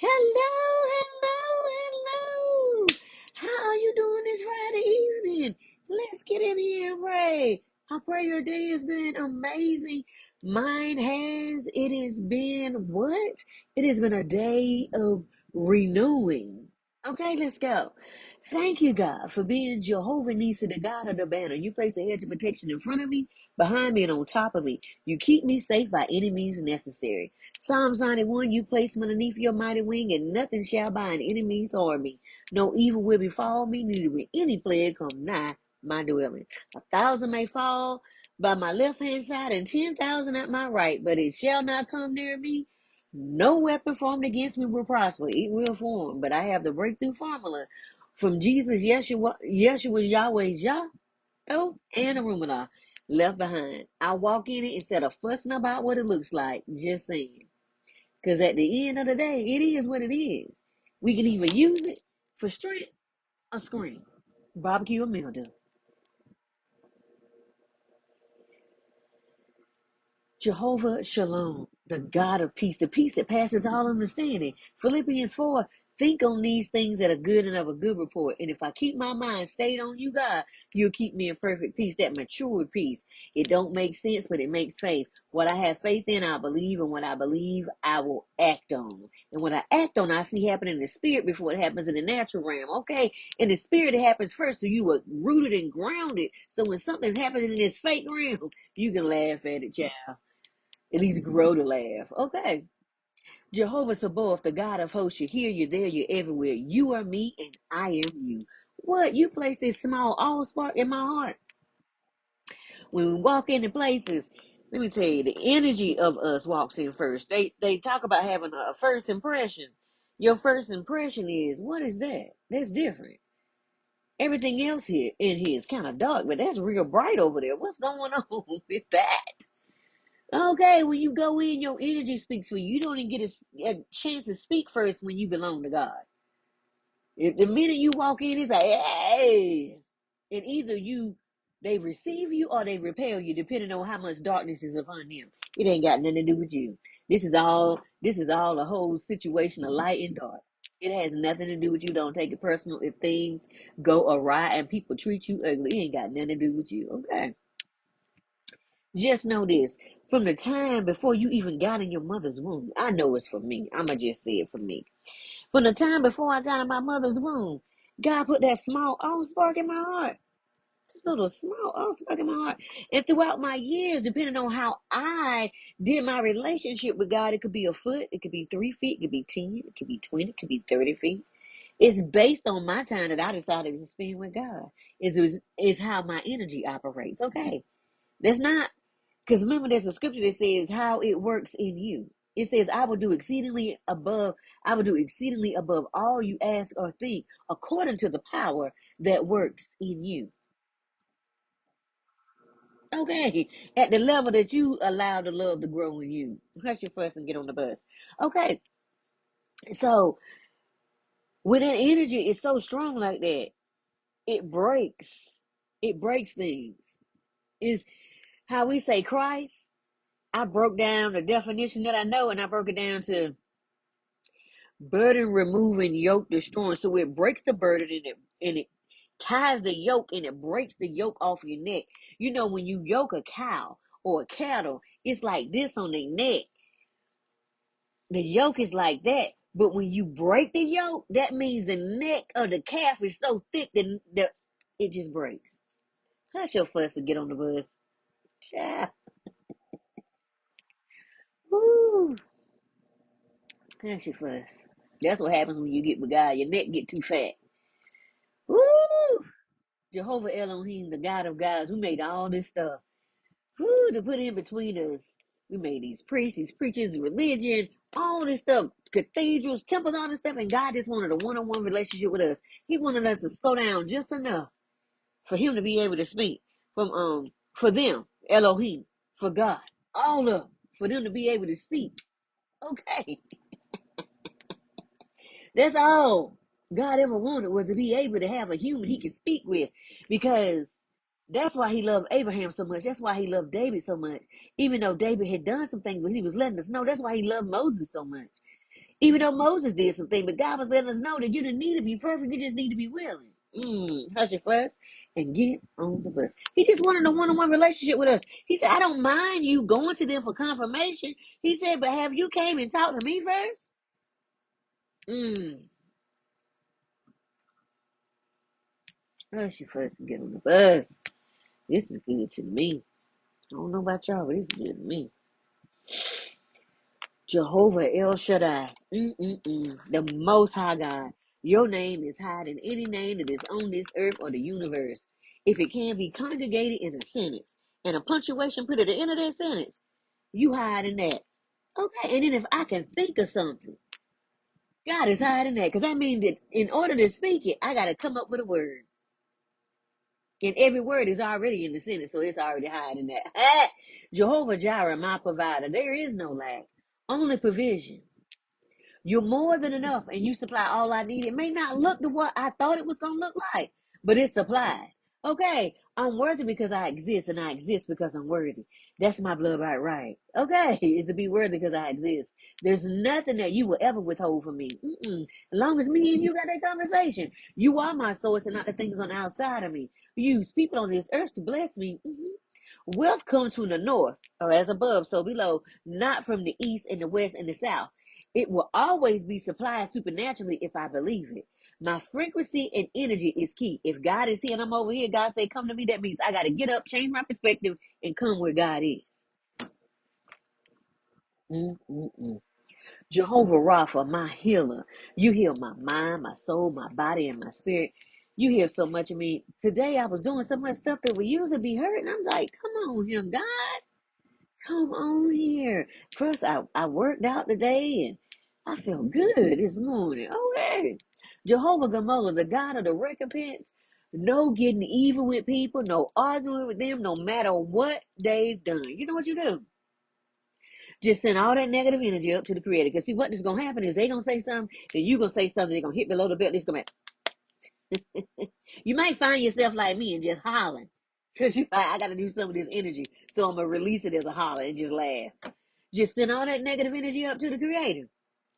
Hello, hello, hello. How are you doing this Friday evening? Let's get in here and pray. I pray your day has been amazing. Mine has. It has been what? It has been a day of renewing. Okay, let's go. Thank you, God, for being Jehovah Nisi, the God of the banner. You place a hedge of protection in front of me, behind me, and on top of me. You keep me safe by any means necessary. Psalms 91, you place me underneath your mighty wing, and nothing shall by an enemy's harm me. No evil will befall me, neither will any plague come nigh my dwelling. 1,000 may fall by my left hand side, and 10,000 at my right, but it shall not come near me. No weapon formed against me will prosper. It will form, but I have the breakthrough formula from Jesus, Yeshua Yahweh's Yah, and the Ruminah left behind. I walk in it instead of fussing about what it looks like, just saying. Because at the end of the day, it is what it is. We can either use it for strength or scream. Barbecue or mildew. Jehovah Shalom, the God of peace, the peace that passes all understanding. Philippians 4, think on these things that are good and of a good report. And if I keep my mind stayed on you, God, you'll keep me in perfect peace, that matured peace. It don't make sense, but it makes faith. What I have faith in, I believe, and what I believe, I will act on. And what I act on, I see happen in the spirit before it happens in the natural realm. Okay, in the spirit, it happens first, so you are rooted and grounded. So when something's happening in this fake realm, you can laugh at it, child. At least grow to laugh. Okay. Jehovah Sabaoth, the God of hosts, you're here, you're there, you're everywhere. You are me and I am you. What? You place this small all spark in my heart. When we walk into places, let me tell you, the energy of us walks in first. They talk about having a first impression. Your first impression is, what is that? That's different. Everything else here in here is kind of dark, but that's real bright over there. What's going on with that? Okay, when you go in, your energy speaks for you. You don't even get a chance to speak first when you belong to God. If the minute you walk in, it's like, hey, and either they receive you or they repel you, depending on how much darkness is upon them. It ain't got nothing to do with you. This is all a whole situation of light and dark. It has nothing to do with you. Don't take it personal if things go awry and people treat you ugly. It ain't got nothing to do with you. Okay. Just know this. From the time before you even got in your mother's womb, I know it's for me. I'ma just say it for me. From the time before I got in my mother's womb, God put that small spark in my heart. This little small spark in my heart. And throughout my years, depending on how I did my relationship with God, it could be a foot, it could be 3 feet, it could be 10, it could be 20, it could be 30 feet. It's based on my time that I decided to spend with God. Is how my energy operates. Okay. That's not because remember, there's a scripture that says how it works in you. It says, I will do exceedingly above all you ask or think, according to the power that works in you. Okay. At the level that you allow the love to grow in you. Hush your fuss and get on the bus. Okay. So when that energy is so strong like that, it breaks. It breaks things. Is how we say Christ. I broke down the definition that I know, and I broke it down to burden removing, yoke destroying. So it breaks the burden and it ties the yoke and it breaks the yoke off your neck. You know, when you yoke a cow or a cattle, it's like this on their neck. The yoke is like that. But when you break the yoke, that means the neck of the calf is so thick that it just breaks. Hush your fuss and get on the bus. Child. Woo. Hush your fuss. That's what happens when you get with God. Your neck get too fat. Woo! Jehovah Elohim, the God of gods, who made all this stuff. Who to put in between us. We made these priests, these preachers, religion, all this stuff, cathedrals, temples, all this stuff, and God just wanted a one-on-one relationship with us. He wanted us to slow down just enough for him to be able to speak. For them, Elohim, for God, all of them, for them to be able to speak. Okay. That's all God ever wanted was to be able to have a human he could speak with, because that's why he loved Abraham so much. That's why he loved David so much. Even though David had done some things, but he was letting us know that's why he loved Moses so much. Even though Moses did something, but God was letting us know that you didn't need to be perfect, you just need to be willing. Hush your fuss and get on the bus. He just wanted a one-on-one relationship with us. He said, I don't mind you going to them for confirmation. He said, but have you came and talked to me first? Hush your fuss and get on the bus. This is good to me. I don't know about y'all, but this is good to me. Jehovah El Shaddai, the Most High God. Your name is higher than any name that is on this earth or the universe. If it can be congregated in a sentence and a punctuation put at the end of that sentence, you higher than that. Okay, and then if I can think of something, God is higher than that. Because that means that in order to speak it, I got to come up with a word. And every word is already in the sentence, so it's already higher than that. Jehovah Jireh, my provider. There is no lack, only provision. You're more than enough, and you supply all I need. It may not look to what I thought it was going to look like, but it's supplied. Okay, I'm worthy because I exist, and I exist because I'm worthy. That's my blood right. Okay, is to be worthy because I exist. There's nothing that you will ever withhold from me. As long as me and you got that conversation, you are my source and not the things on the outside of me. Use people on this earth to bless me. Wealth comes from the north, or as above, so below, not from the east and the west and the south. It will always be supplied supernaturally if I believe it. My frequency and energy is key. If God is here and I'm over here, God say, come to me. That means I got to get up, change my perspective, and come where God is. Jehovah Rapha, my healer. You heal my mind, my soul, my body, and my spirit. You hear so much of me. Today I was doing so much stuff that we usually be hurting. I'm like, come on, him, God. Come on here. First, I worked out today and I feel good this morning. Okay. Jehovah Gamola, the God of the recompense. No getting evil with people, no arguing with them, no matter what they've done. You know what you do? Just send all that negative energy up to the creator. Because see, what is going to happen is they going to say something, then you going to say something, they're going to hit below the belt, it's going to You might find yourself like me and just hollering. Because you like, I got to do some of this energy. So I'm going to release it as a holler and just laugh. Just send all that negative energy up to the creator.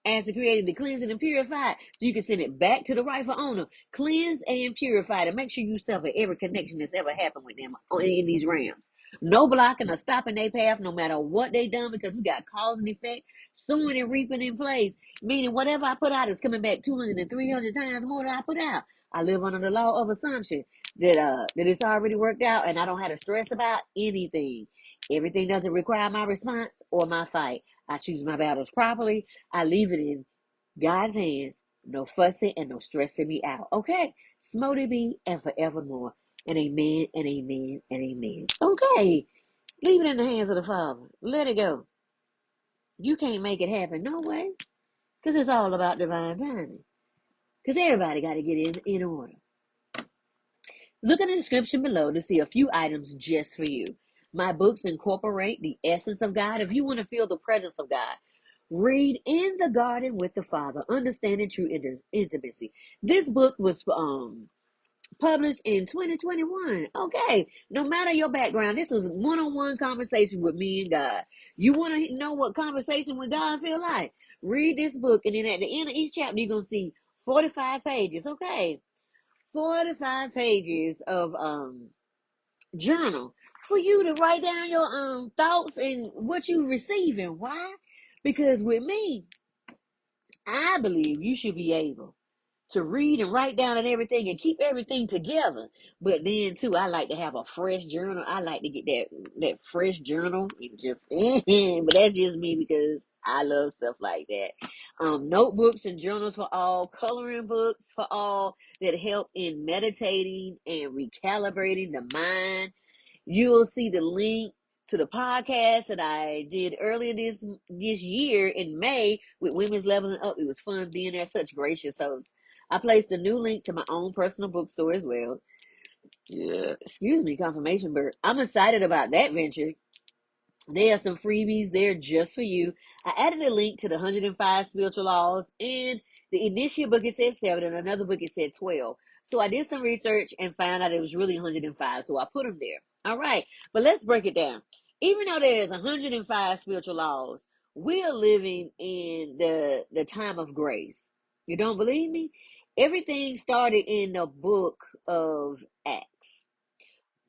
Ask the creator to cleanse it and purify it so you can send it back to the rightful owner. Cleanse and purify it and make sure you sever every connection that's ever happened with them in these realms. No blocking or stopping their path no matter what they done because we got cause and effect, sowing and reaping in place. Meaning whatever I put out is coming back 200 and 300 times more than I put out. I live under the law of assumption that it's already worked out and I don't have to stress about anything. Everything doesn't require my response or my fight. I choose my battles properly. I leave it in God's hands. No fussing and no stressing me out. Okay. Smote be and forevermore. And amen and amen and amen. Okay. Leave it in the hands of the Father. Let it go. You can't make it happen. No way. Because it's all about divine timing. Because everybody got to get in order. Look in the description below to see a few items just for you. My books incorporate the essence of God. If you want to feel the presence of God, read In the Garden with the Father, Understanding True Intimacy. This book was published in 2021. Okay, no matter your background, this was one-on-one conversation with me and God. You want to know what conversation with God feel like? Read this book, and then at the end of each chapter, you're going to see 45 pages. Okay, 45 pages of journal for you to write down your thoughts and what you receiving. Why? Because with me, I believe you should be able to read and write down and everything and keep everything together. But then too, I like to have a fresh journal. I like to get that fresh journal and just but that's just me because I love stuff like that. Notebooks and journals for all, coloring books for all that help in meditating and recalibrating the mind. You'll see the link to the podcast that I did earlier this year in May with Women's Leveling Up. It was fun being there, such gracious hosts. I placed a new link to my own personal bookstore as well. Yeah. Excuse me, confirmation bird. I'm excited about that venture. There are some freebies there just for you. I added a link to the 105 spiritual laws, and the initial book it said 7, and another book it said 12. So I did some research and found out it was really 105, so I put them there. All right, but let's break it down. Even though there's 105 spiritual laws, we're living in the time of grace. You don't believe me? Everything started in the book of Acts.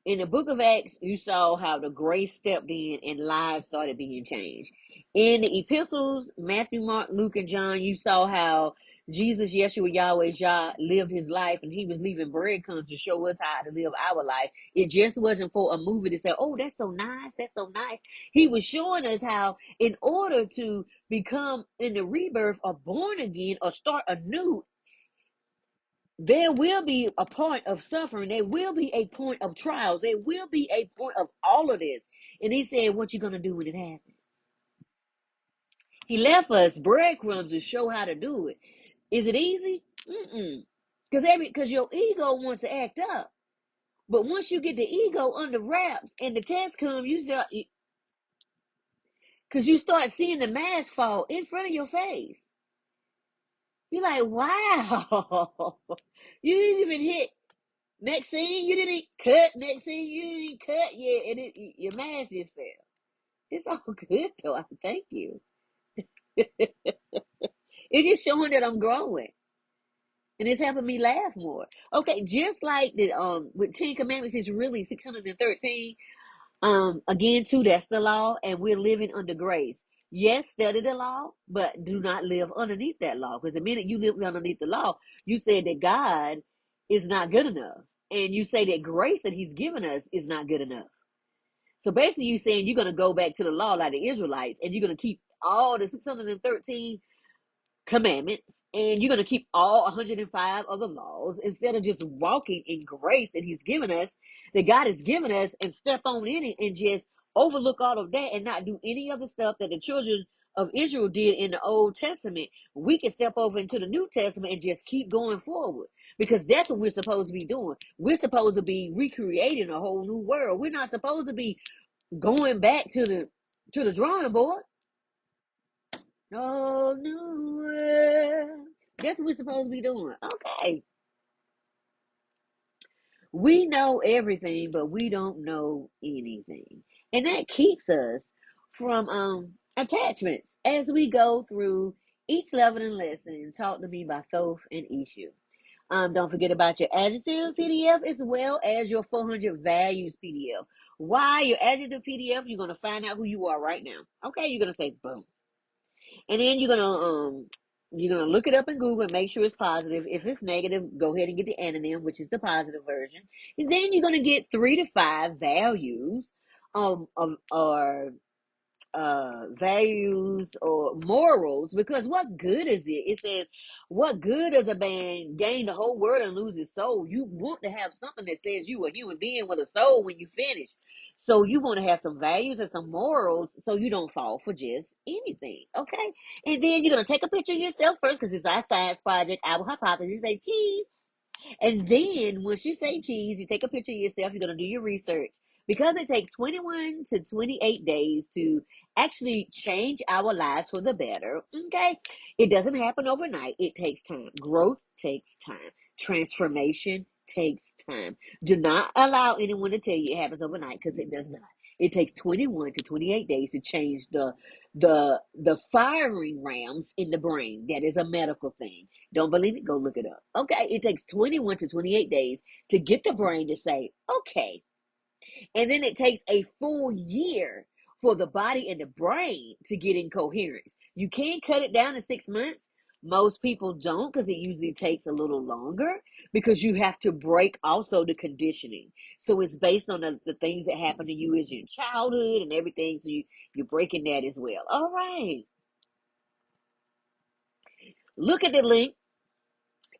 In the book of Acts, you saw how the grace stepped in and lives started being changed. In the epistles, Matthew, Mark, Luke, and John, you saw how Jesus, Yeshua, Yahweh, Jah, lived his life, and he was leaving breadcrumbs to show us how to live our life. It just wasn't for a movie to say, oh, that's so nice, that's so nice. He was showing us how, in order to become in the rebirth or born again or start anew, there will be a point of suffering. There will be a point of trials. There will be a point of all of this. And he said, what you going to do when it happens? He left us breadcrumbs to show how to do it. Is it easy? Mm-mm. Because your ego wants to act up. But once you get the ego under wraps and the test comes, because you start seeing the mask fall in front of your face. You're like, wow. You didn't even hit. Next scene, you didn't cut. Next scene, you didn't cut yet, and your mask just fell. It's all good though. I thank you. It's just showing that I'm growing, and it's helping me laugh more. Okay, just like the with 10 Commandments is really 613. Again, too, that's the law, and we're living under grace. Yes, study the law, but do not live underneath that law. Because the minute you live underneath the law, you said that God is not good enough. And you say that grace that he's given us is not good enough. So basically, you're saying you're going to go back to the law like the Israelites, and you're going to keep all the 613 commandments, and you're going to keep all 105 of the laws instead of just walking in grace that he's given us, that God has given us, and step on in it and just overlook all of that and not do any of the stuff that the children of Israel did in the Old Testament. We can step over into the New Testament and just keep going forward, because that's what we're supposed to be doing. We're supposed to be recreating a whole new world. We're not supposed to be going back to the drawing board. No new world. That's what we're supposed to be doing. Okay. We know everything, but we don't know anything. And that keeps us from attachments as we go through each level and lesson. Talk to me by Thoth and Issue. Don't forget about your adjective PDF as well as your 400 values PDF. Why your adjective PDF? You're gonna find out who you are right now. Okay, you're gonna say boom. And then you're gonna look it up in Google and make sure it's positive. If it's negative, go ahead and get the anonym, which is the positive version. And then you're gonna get 3 to 5 values of or values or morals, because what good is it? It says, what good does a man gain the whole world and lose his soul? You want to have something that says you a human being with a soul when you finish. So you want to have some values and some morals so you don't fall for just anything. Okay. And then you're going to take a picture of yourself first, because it's our science project, our hypothesis. Say cheese. And then once you say cheese, you take a picture of yourself, you're going to do your research. Because it takes 21 to 28 days to actually change our lives for the better, okay? It doesn't happen overnight. It takes time. Growth takes time. Transformation takes time. Do not allow anyone to tell you it happens overnight, because it does not. It takes 21 to 28 days to change the firing rams in the brain. That is a medical thing. Don't believe it? Go look it up. Okay, it takes 21 to 28 days to get the brain to say, okay. And then it takes a full year for the body and the brain to get in coherence. You can't cut it down in 6 months. Most people don't, because it usually takes a little longer, because you have to break also the conditioning. So it's based on the things that happened to you as your childhood and everything. So you're breaking that as well. All right. Look at the link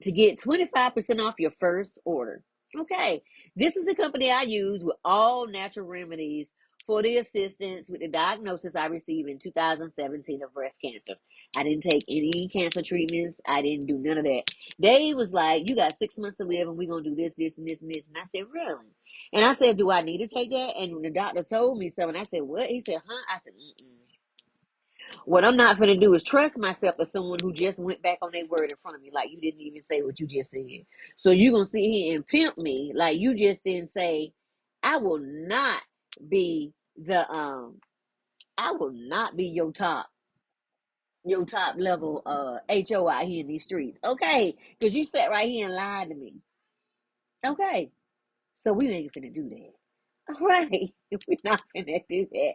to get 25% off your first order. Okay, this is the company I use with all natural remedies for the assistance with the diagnosis I received in 2017 of breast cancer. I didn't take any cancer treatments. I didn't do none of that. They was like, you got 6 months to live and we're going to do this, this, and this, and this. And I said, really? And I said, do I need to take that? And the doctor told me so. And I said, what? He said, huh? I said, mm-mm. What I'm not going to do is trust myself as someone who just went back on their word in front of me, like you didn't even say what you just said. So you're going to sit here and pimp me like you just didn't say, I will not be I will not be your top. your top level HO out here in these streets. Okay. Because you sat right here and lied to me. Okay. So we ain't finna do that. All right. We're not finna do that.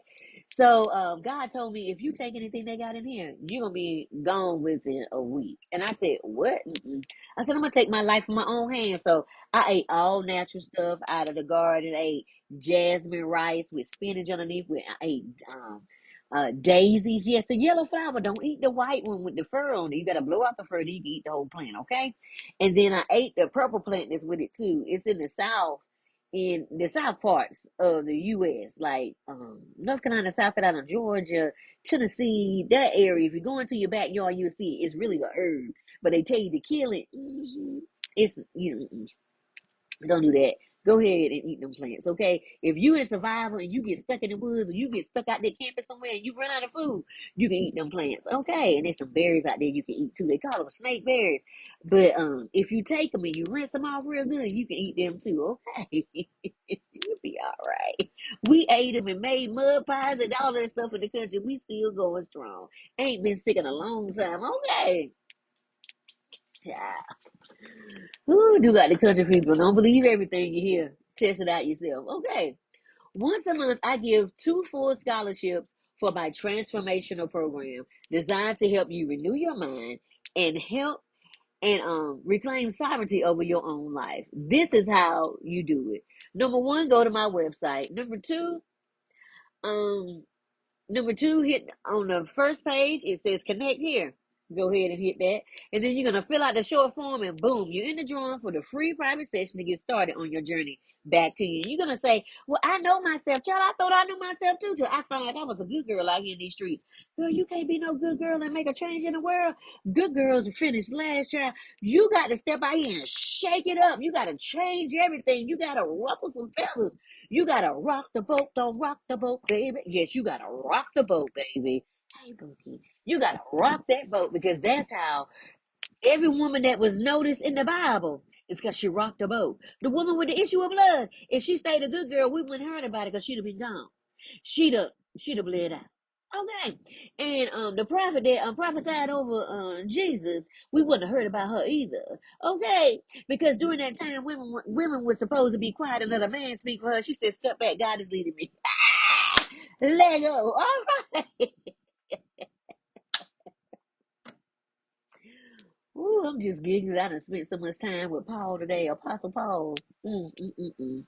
So God told me if you take anything they got in here, you're gonna be gone within a week. And I said, what? Mm-mm. I said, I'm gonna take my life in my own hands. So I ate all natural stuff out of the garden. I ate jasmine rice with spinach underneath. I ate daisies. Yes, the yellow flower. Don't eat the white one with the fur on it. You gotta blow out the fur, then you can eat the whole plant, okay? And then I ate the purple plant that's with it too. It's in the south, in the south parts of the U.S., like North Carolina, South Carolina, Georgia, Tennessee, that area. If you go into your backyard, you'll see it's really a herb, but they tell you to kill it. It's don't do that. Go ahead and eat them plants, okay? If you in survival and you get stuck in the woods or you get stuck out there camping somewhere and you run out of food, you can eat them plants, okay? And there's some berries out there you can eat too. They call them snake berries. But if you take them and you rinse them off real good, you can eat them too, okay? You'll be all right. We ate them and made mud pies and all that stuff in the country. We still going strong. Ain't been sick in a long time, okay? Child. Ooh, do got the country people. Don't believe everything you hear. Test it out yourself. Okay. Once a month, I give 2 full scholarships for my transformational program designed to help you renew your mind and help and reclaim sovereignty over your own life. This is how you do it. Number one, go to my website. Um, Number two, hit on the first page, it says connect here. Go ahead and hit that. And then you're going to fill out the short form and boom, you're in the drawing for the free private session to get started on your journey back to you. You're going to say, well, I know myself. Child, I thought I knew myself too. Till I found like I was a good girl out here in these streets. Girl, you can't be no good girl and make a change in the world. Good girls finished last, child. You got to step out here and shake it up. You got to change everything. You got to ruffle some feathers. You gotta rock the boat, don't rock the boat, baby. Yes, you gotta rock the boat, baby. Hey, Bookie, you gotta rock that boat because that's how every woman that was noticed in the Bible is because she rocked the boat. The woman with the issue of blood, if she stayed a good girl, we wouldn't heard about it because she'd have been gone. She'd have bled out. Okay, and the prophet that prophesied over Jesus, we wouldn't have heard about her either. Okay, because during that time, women were supposed to be quiet and let a man speak for her. She said, "Step back, God is leading me." Let go. All right. Ooh, I'm just giggling. I done spent so much time with Paul today, Apostle Paul. Mm.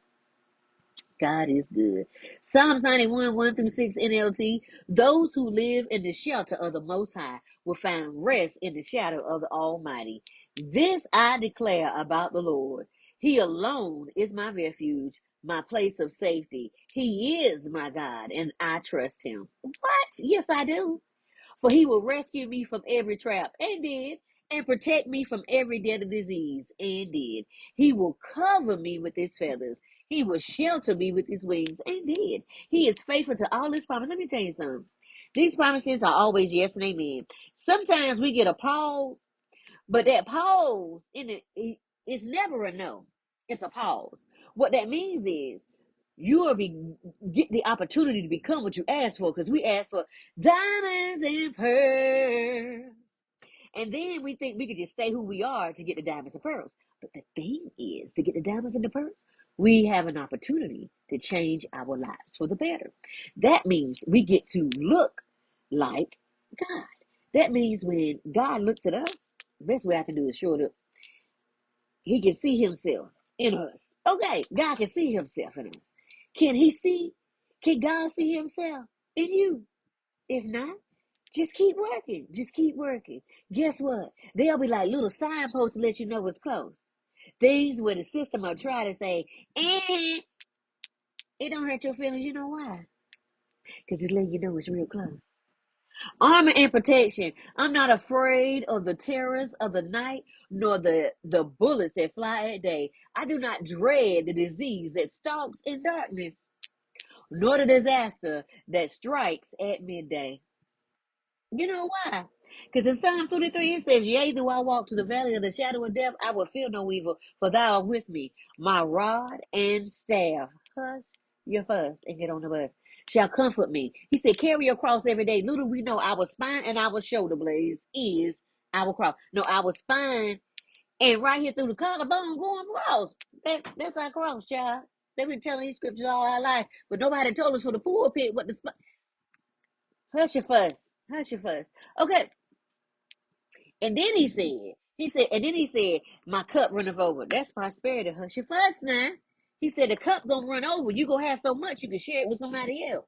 God is good. Psalms 91, 1 through 6 NLT. Those who live in the shelter of the Most High will find rest in the shadow of the Almighty. This I declare about the Lord. He alone is my refuge, my place of safety. He is my God, and I trust him. What? Yes, I do. For he will rescue me from every trap, and did, and protect me from every deadly disease, and did. He will cover me with his feathers. He will shelter me with his wings, and did. He is faithful to all his promises. Let me tell you something. These promises are always yes and amen. Sometimes we get a pause, but that pause in it's never a no. It's a pause. What that means is you will get the opportunity to become what you asked for, because we asked for diamonds and pearls. And then we think we could just stay who we are to get the diamonds and pearls. But the thing is, to get the diamonds and the pearls, we have an opportunity to change our lives for the better. That means we get to look like God. That means when God looks at us, the best way I can do is show it, he can see himself in us. Okay, God can see himself in us. Can he see? Can God see himself in you? If not, just keep working. Just keep working. Guess what? They'll be like little signposts to let you know it's close. Things where the system will try to say, it don't hurt your feelings. You know why? Because it's letting you know it's real close. Armor and protection. I'm not afraid of the terrors of the night, nor the bullets that fly at day. I do not dread the disease that stalks in darkness, nor the disaster that strikes at midday. You know why? Because in Psalm 23 it says, yea, though I walk to the valley of the shadow of death, I will fear no evil, for thou art with me. My rod and staff. Hush your fuss and get on the bus. shall comfort me. He said, carry your cross every day. Little we know our spine and our shoulder blades is our cross. No, our spine and right here through the collarbone going across. That's our cross, child. They've been telling these scriptures all our life, but nobody told us for the pulpit what the hush your fuss. Hush your fuss. Okay. And then he said, my cup runneth over. That's prosperity. Hush your fuss now. He said the cup gonna run over. You gonna have so much you can share it with somebody else.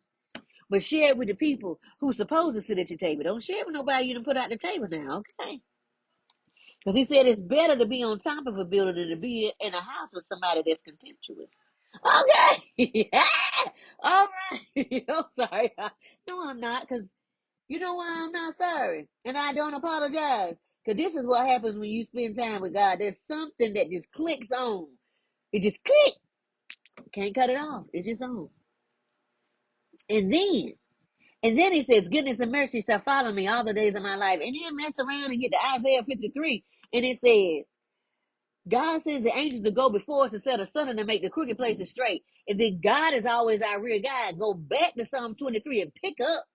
But share it with the people who's supposed to sit at your table. Don't share it with nobody you done put out the table now, okay? Because he said it's better to be on top of a building than to be in a house with somebody that's contemptuous. Okay. All right. I'm sorry. No, I'm not, because you know why I'm not sorry. And I don't apologize. Because this is what happens when you spend time with God. There's something that just clicks on. It just click. Can't cut it off. It's just on. And then he says, goodness and mercy shall follow me all the days of my life. And then mess around and get to Isaiah 53. And it says, God sends the angels to go before us to set a sun and to make the crooked places straight. And then God is always our rear guide. Go back to Psalm 23 and pick up.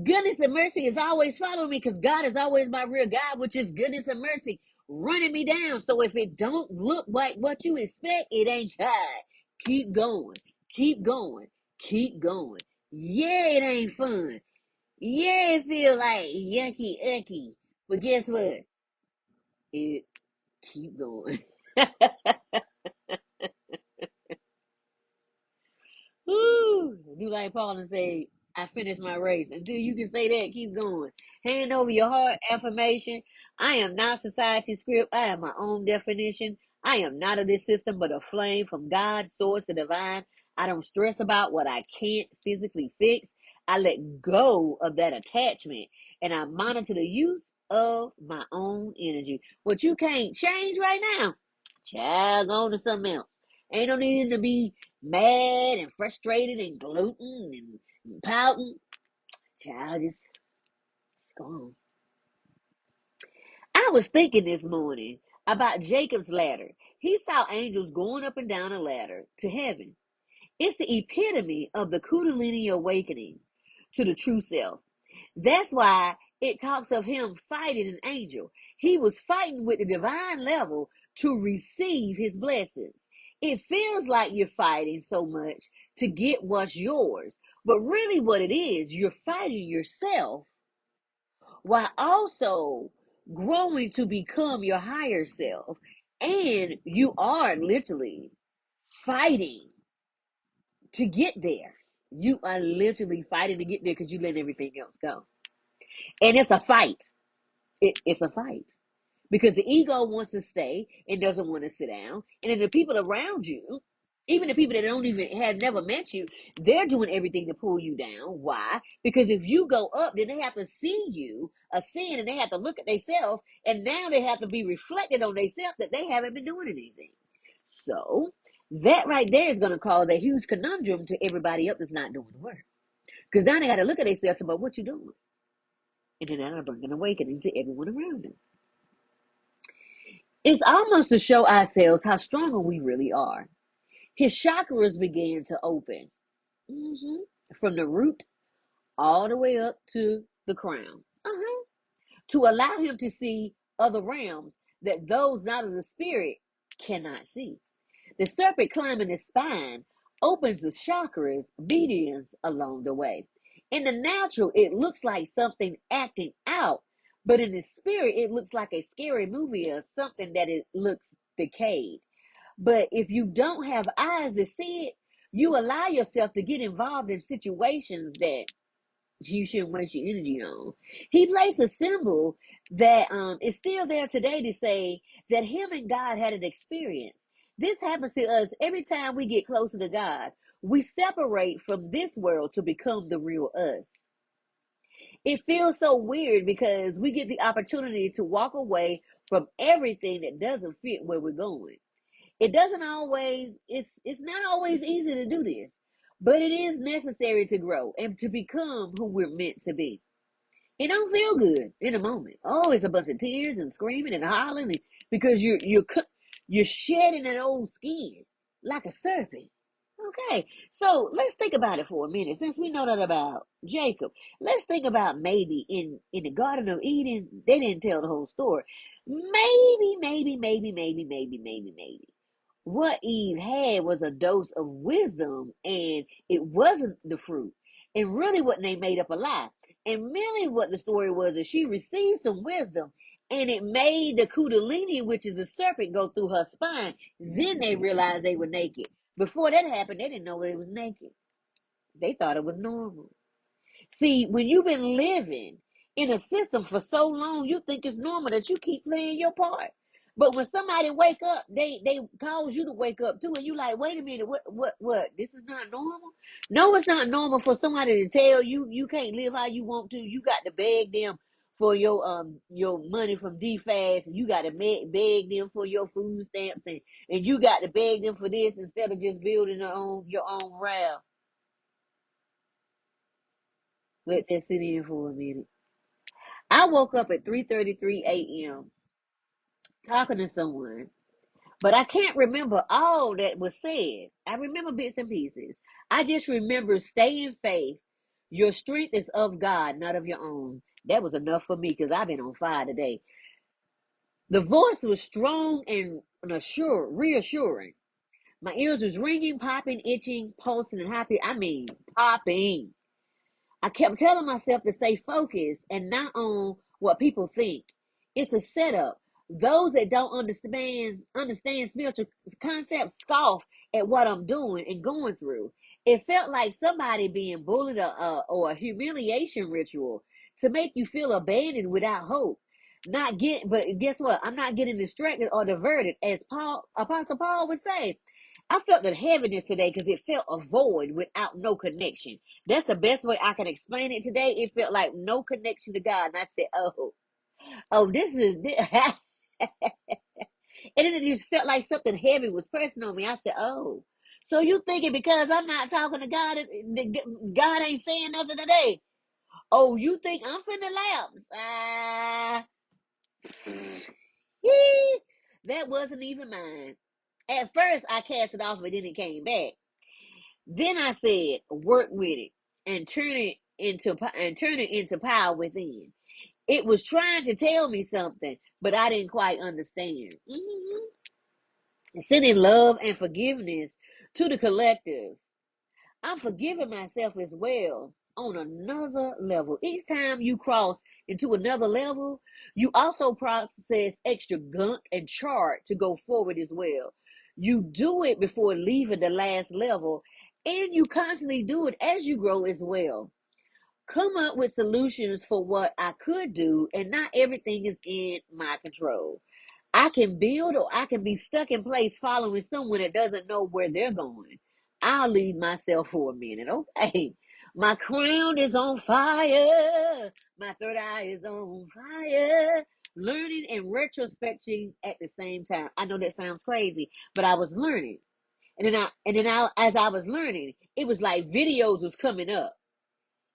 Goodness and mercy is always following me because God is always my rear guide, which is goodness and mercy running me down. So if it don't look like what you expect, it ain't God. Keep going. Keep going. Keep going. Yeah, it ain't fun. Yeah, it feel like yucky ucky. But guess what? It keep going. Woo! Do like Paul and say, I finished my race. Until you can say that, keep going. Hand over your heart affirmation. I am not society script. I am my own definition. I am not of this system, but a flame from God, source, the divine. I don't stress about what I can't physically fix. I let go of that attachment and I monitor the use of my own energy. What you can't change right now, child, go to something else. Ain't no need to be mad and frustrated and gloating and pouting. Child, just go on. I was thinking this morning about Jacob's ladder. He saw angels going up and down a ladder to heaven. It's the epitome of the Kundalini awakening to the true self. That's why it talks of him fighting an angel. He was fighting with the divine level to receive his blessings. It feels like you're fighting so much to get what's yours, but really what it is, you're fighting yourself while also growing to become your higher self. And you are literally fighting to get there. You are literally fighting to get there because you let everything else go. And it's a fight. It's a fight because the ego wants to stay and doesn't want to sit down. And then the people around you, even the people that don't even have never met you, they're doing everything to pull you down. Why? Because if you go up, then they have to see you ascend and they have to look at themselves. And now they have to be reflected on themselves that they haven't been doing anything. So that right there is going to cause a huge conundrum to everybody else that's not doing the work. Because now they got to look at themselves about what you're doing. And then that'll bring an awakening to everyone around them. It's almost to show ourselves how stronger we really are. His chakras began to open from the root all the way up to the crown to allow him to see other realms that those not of the spirit cannot see. The serpent climbing his spine opens the chakras, medians along the way. In the natural, it looks like something acting out, but in the spirit, it looks like a scary movie or something that it looks decayed. But if you don't have eyes to see it, you allow yourself to get involved in situations that you shouldn't waste your energy on. He placed a symbol that is still there today to say that him and God had an experience. This happens to us every time we get closer to God. We separate from this world to become the real us. It feels so weird because we get the opportunity to walk away from everything that doesn't fit where we're going. It doesn't always, it's not always easy to do this, but it is necessary to grow and to become who we're meant to be. It don't feel good in a moment. Oh, it's a bunch of tears and screaming and hollering because you're shedding an old skin like a serpent. Okay, so let's think about it for a minute. Since we know that about Jacob, let's think about maybe in the Garden of Eden. They didn't tell the whole story. Maybe. What Eve had was a dose of wisdom, and it wasn't the fruit. And really, what they made up a lie. And really, what the story was is she received some wisdom, and it made the Kundalini, which is the serpent, go through her spine. Then they realized they were naked. Before that happened, they didn't know they was naked. They thought it was normal. See, when you've been living in a system for so long, you think it's normal that you keep playing your part. But when somebody wake up, they cause you to wake up too, and you like, wait a minute, what? This is not normal. No, it's not normal for somebody to tell you you can't live how you want to. You got to beg them for your money from DFAS, and you got to beg them for your food stamps, and you got to beg them for this instead of just building your own raft. Let that sit in for a minute. I woke up at 3:33 a.m. talking to someone, but I can't remember all that was said. I remember bits and pieces. I just remember stay in faith. Your strength is of God, not of your own. That was enough for me because I've been on fire today. The voice was strong and reassuring. My ears was ringing, popping, itching, pulsing, and happy. I mean, popping. I kept telling myself to stay focused and not on what people think. It's a setup. Those that don't understand spiritual concepts scoff at what I'm doing and going through. It felt like somebody being bullied or a humiliation ritual to make you feel abandoned without hope. But guess what? I'm not getting distracted or diverted, as Apostle Paul would say. I felt the heaviness today because it felt a void without no connection. That's the best way I can explain it today. It felt like no connection to God. And I said, this is, and then it just felt like something heavy was pressing on me. I said, so you thinking because I'm not talking to God, God ain't saying nothing today? Oh, you think I'm finna laugh? That wasn't even mine. At first, I cast it off, but then it came back. Then I said, work with it and turn it into power within. It was trying to tell me something, but I didn't quite understand. Sending love and forgiveness to the collective. I'm forgiving myself as well on another level. Each time you cross into another level, you also process extra gunk and chart to go forward as well. You do it before leaving the last level, and you constantly do it as you grow as well. Come up with solutions for what I could do, and not everything is in my control. I can build or I can be stuck in place following someone that doesn't know where they're going. I'll leave myself for a minute, okay? My crown is on fire. My third eye is on fire. Learning and retrospection at the same time. I know that sounds crazy, but I was learning. As I was learning, it was like videos was coming up.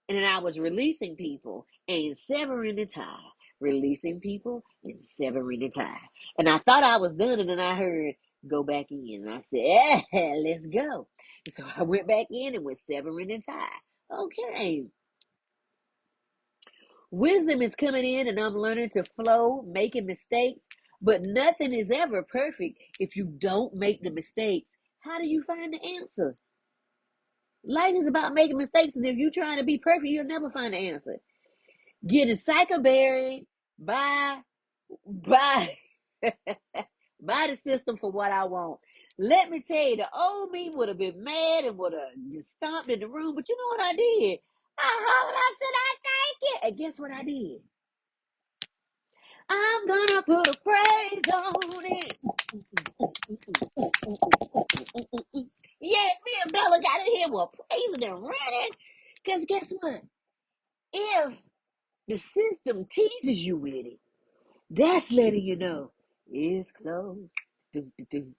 And then I was releasing people and severing the tie, releasing people and severing the tie. And I thought I was done, and then I heard, go back in. And I said, let's go. And so I went back in and was severing the tie. Okay. Wisdom is coming in, and I'm learning to flow, making mistakes. But nothing is ever perfect if you don't make the mistakes. How do you find the answer? Life is about making mistakes, and if you're trying to be perfect, you'll never find the answer. Getting psychobaried by by by the system for what I want. Let me tell you, the old me would have been mad and would have stomped in the room. But you know what I did? I hollered. I said, I thank you. And guess what I did? I'm gonna put a praise on it. Yes, me and Bella got in here with praising and running. Because guess what? If the system teases you with it, that's letting you know it's close. Do, do, do.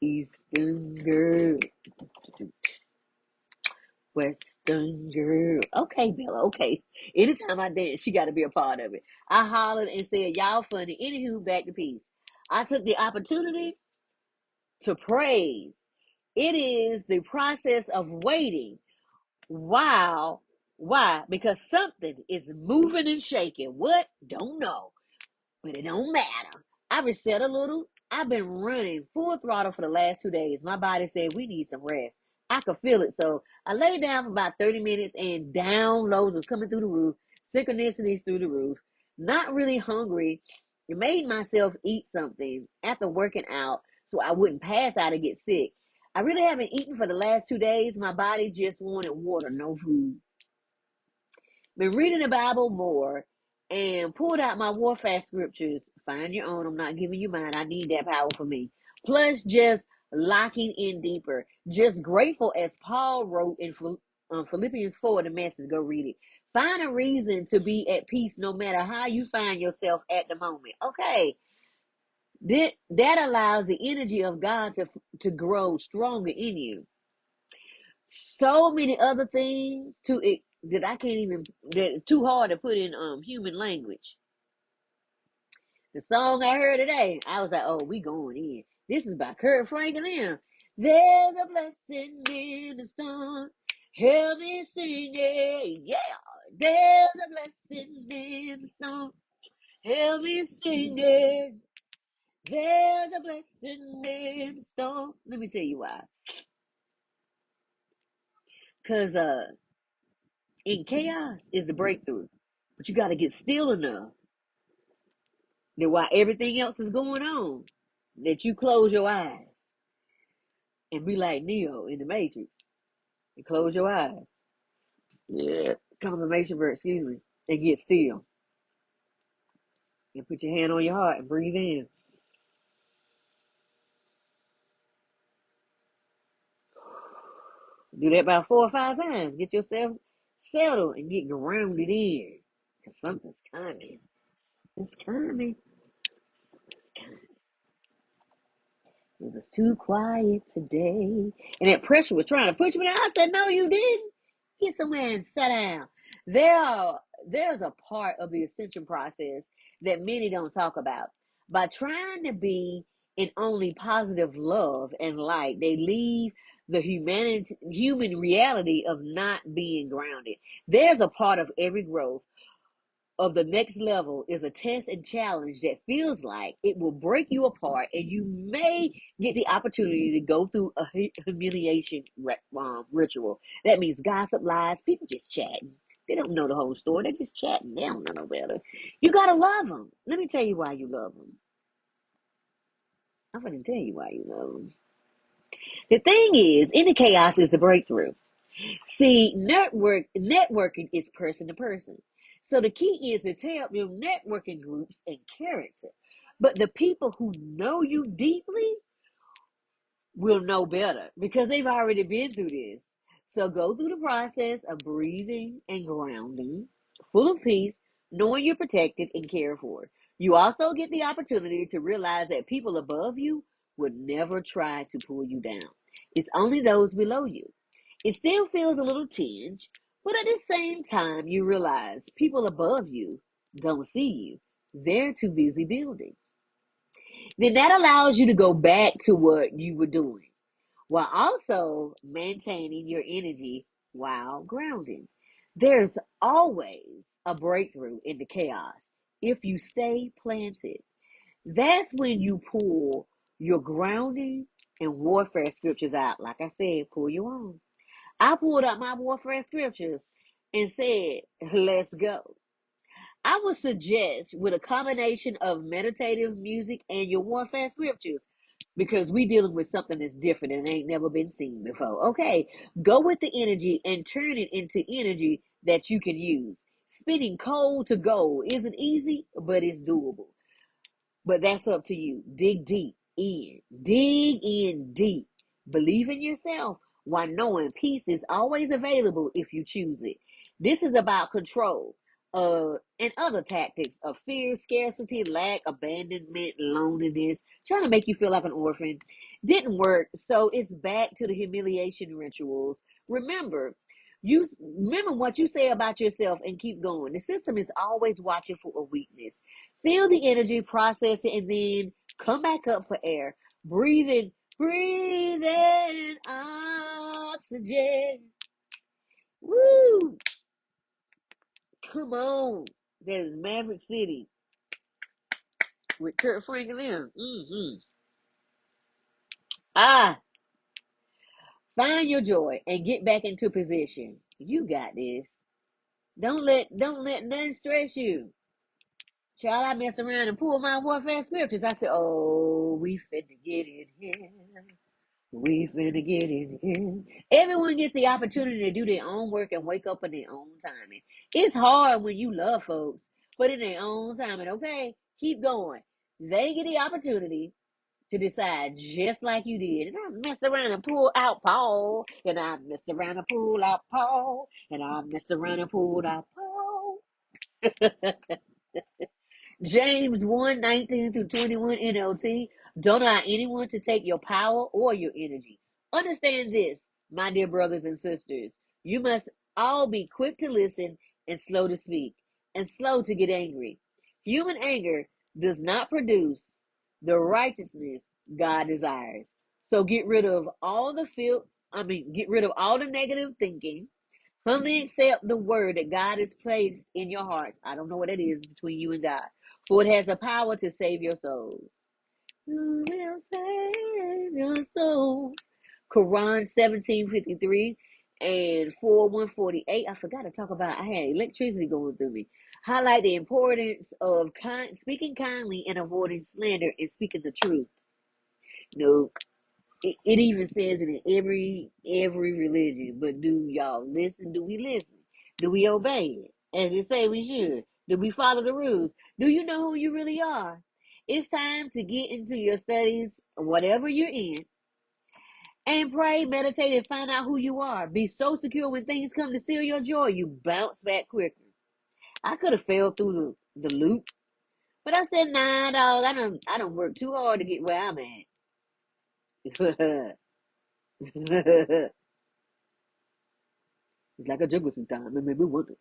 Eastern girl. Do, do, do. Western girl. Okay, Bella, okay. Anytime I dance, she got to be a part of it. I hollered and said, y'all funny. Anywho, back to peace. I took the opportunity to praise. It is the process of waiting. Wow. Why? Because something is moving and shaking. What? Don't know. But it don't matter. I reset a little. I've been running full throttle for the last 2 days. My body said we need some rest. I could feel it. So I laid down for about 30 minutes and downloads was coming through the roof. Synchronicities through the roof. Not really hungry. I made myself eat something after working out so I wouldn't pass out and get sick. I really haven't eaten for the last 2 days. My body just wanted water, no food. Been reading the Bible more and pulled out my warfare scriptures. Find your own. I'm not giving you mine. I need that power for me. Plus, just locking in deeper. Just grateful as Paul wrote in Philippians 4, the message. Go read it. Find a reason to be at peace no matter how you find yourself at the moment. Okay. That allows the energy of God to grow stronger in you. So many other things to it that I can't even, that it's too hard to put in human language. The song I heard today, I was like, oh, we going in. This is by Kurt Franklin. There's a blessing in the storm. Help me sing it. Yeah. There's a blessing in the storm. Help me sing it. There's a blessing in the storm. Let me tell you why. Because in chaos is the breakthrough. But you got to get still enough that while everything else is going on, that you close your eyes and be like Neo in the Matrix and close your eyes. Yeah. Confirmation verb, excuse me. And get still. And put your hand on your heart and breathe in. Do that about 4 or 5 times. Get yourself settled and get grounded in. Because something's coming. It's coming. It was too quiet today. And that pressure was trying to push me down. I said, no, you didn't. Get somewhere and sit down. There's a part of the ascension process that many don't talk about. By trying to be in only positive love and light, they leave the human reality of not being grounded. There's a part of every growth of the next level is a test and challenge that feels like it will break you apart, and you may get the opportunity to go through a humiliation ritual. That means gossip, lies, people just chatting. They don't know the whole story. They're just chatting. They don't know no better. You gotta love them. Let me tell you why you love them. I'm gonna tell you why you love them. The thing is, in the chaos is the breakthrough. See, networking is person to person. So the key is to tap your networking groups and character. But the people who know you deeply will know better because they've already been through this. So go through the process of breathing and grounding, full of peace, knowing you're protected and cared for. You also get the opportunity to realize that people above you would never try to pull you down. It's only those below you. It still feels a little tinge, but at the same time, you realize people above you don't see you. They're too busy building. Then that allows you to go back to what you were doing while also maintaining your energy while grounding. There's always a breakthrough in the chaos if you stay planted. That's when you pull your grounding and warfare scriptures out. Like I said, pull your own. I pulled up my warfare scriptures and said, let's go. I would suggest with a combination of meditative music and your warfare scriptures because we dealing with something that's different and ain't never been seen before. Okay, go with the energy and turn it into energy that you can use. Spinning coal to gold isn't easy, but it's doable. But that's up to you. Dig deep in. Dig in deep. Believe in yourself while knowing peace is always available if you choose it. This is about control and other tactics of fear, scarcity, lack, abandonment, loneliness, trying to make you feel like an orphan. Didn't work, so it's back to the humiliation rituals. Remember what you say about yourself and keep going. The system is always watching for a weakness. Feel the energy, process it, and then come back up for air. Breathing breathing oxygen. Woo! Come on. That is Maverick City with Kurt Franklin. Ah, find your joy and get back into position. You got this. Don't let nothing stress you. Child, I messed around and pulled my warfare scriptures. I said, oh, we finna get in here. We finna get in here. Everyone gets the opportunity to do their own work and wake up in their own timing. It's hard when you love folks, but in their own timing, okay? Keep going. They get the opportunity to decide just like you did. And I messed around and pulled out Paul. And I messed around and pulled out Paul. And I messed around and pulled out Paul. James 1:19-21 NLT. Don't allow anyone to take your power or your energy. Understand this, my dear brothers and sisters. You must all be quick to listen and slow to speak and slow to get angry. Human anger does not produce the righteousness God desires. So get rid of all the get rid of all the negative thinking. Humbly accept the word that God has placed in your hearts. I don't know what it is between you and God. For it has the power to save your souls. You will save your soul. Quran 17:53 and 4:148. I forgot to talk about, I had electricity going through me. Highlight the importance of speaking kindly and avoiding slander and speaking the truth. No, it even says it in every religion. But do y'all listen? Do we listen? Do we obey it as it say we should? Do we follow the rules? Do you know who you really are? It's time to get into your studies, whatever you're in, and pray, meditate, and find out who you are. Be so secure when things come to steal your joy, you bounce back quicker. I could have fell through the loop, but I said, nah, dog, I don't work too hard to get where I'm at. It's like a jungle sometimes. It made me wonder.